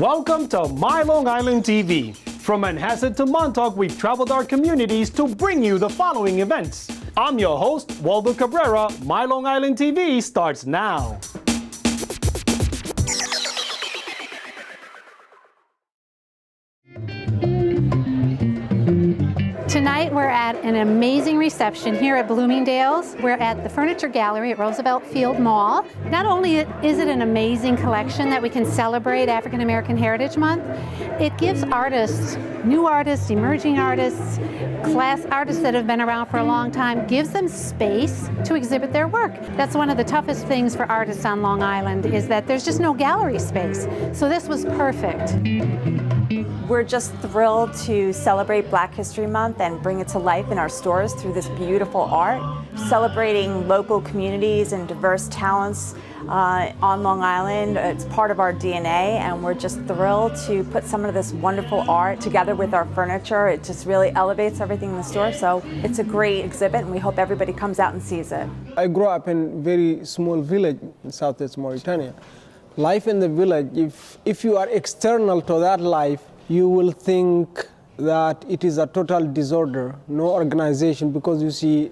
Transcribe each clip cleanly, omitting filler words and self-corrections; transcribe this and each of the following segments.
Welcome to My Long Island TV. From Manhasset to Montauk, we've traveled our communities to bring you the following events. I'm your host, Waldo Cabrera. My Long Island TV starts now. Tonight we're at an amazing reception here at Bloomingdales. We're at the Furniture Gallery at Roosevelt Field Mall. Not only is it an amazing collection that we can celebrate African American Heritage Month, it gives artists, new artists, emerging artists, class artists that have been around for a long time, gives them space to exhibit their work. That's one of the toughest things for artists on Long Island, is that there's just no gallery space. So this was perfect. We're just thrilled to celebrate Black History Month and bring it to life in our stores through this beautiful art, celebrating local communities and diverse talents on Long Island. It's part of our DNA, and we're just thrilled to put some of this wonderful art together with our furniture. It just really elevates everything in the store, so it's a great exhibit, and we hope everybody comes out and sees it. I grew up in a very small village in southwest Mauritania. Life in the village, if you are external to that life, you will think that it is a total disorder, no organization, because you see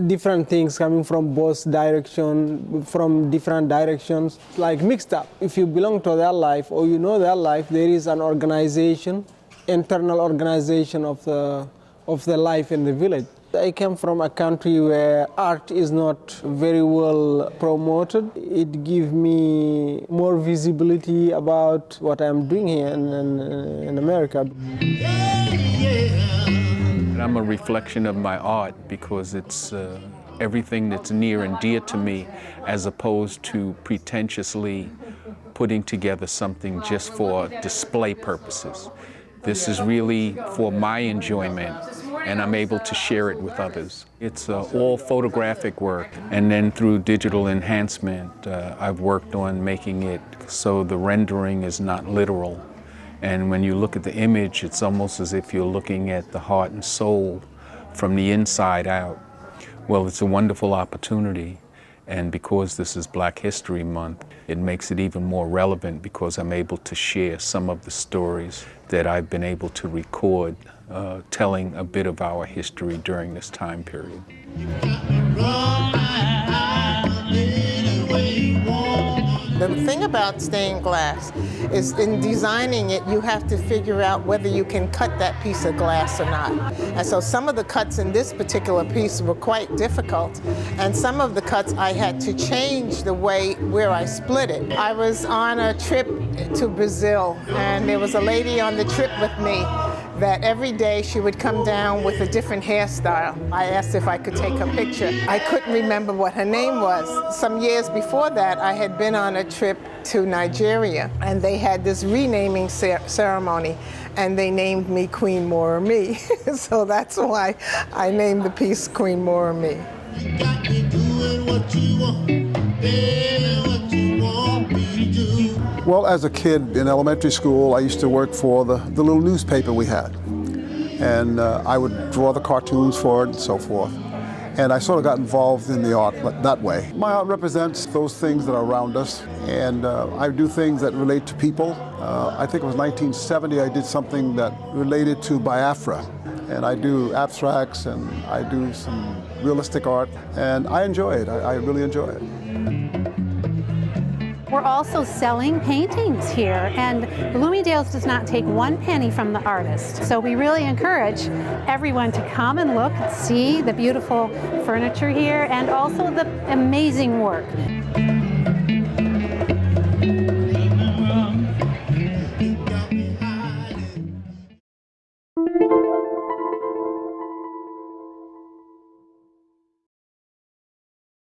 different things coming from both directions, from different directions, like mixed up. If you belong to that life or you know that life, there is an organization, internal organization of the life in the village. I came from a country where art is not very well promoted. It gives me more visibility about what I'm doing here in America. I'm a reflection of my art because it's everything that's near and dear to me, as opposed to pretentiously putting together something just for display purposes. This is really for my enjoyment, and I'm able to share it with others. It's all photographic work, and then through digital enhancement, I've worked on making it so the rendering is not literal. And when you look at the image, it's almost as if you're looking at the heart and soul from the inside out. Well, it's a wonderful opportunity. And because this is Black History Month, it makes it even more relevant because I'm able to share some of the stories that I've been able to record, telling a bit of our history during this time period. The thing about stained glass is in designing it, you have to figure out whether you can cut that piece of glass or not. And so some of the cuts in this particular piece were quite difficult. And some of the cuts I had to change the way where I split it. I was on a trip to Brazil, and there was a lady on the trip with me that every day she would come down with a different hairstyle. I asked if I could take her picture. I couldn't remember what her name was. Some years before that, I had been on a trip to Nigeria, and they had this renaming ceremony, and they named me Queen More Me. So that's why I named the piece Queen More Me. You got me doing what you want, what you want me to do. Well, as a kid in elementary school, I used to work for the little newspaper we had. And I would draw the cartoons for it and so forth. And I sort of got involved in the art that way. My art represents those things that are around us. And I do things that relate to people. I think it was 1970 I did something that related to Biafra. And I do abstracts and I do some realistic art. And I enjoy it. I really enjoy it. We're also selling paintings here, and Bloomingdales does not take one penny from the artist. So we really encourage everyone to come and look, see the beautiful furniture here, and also the amazing work.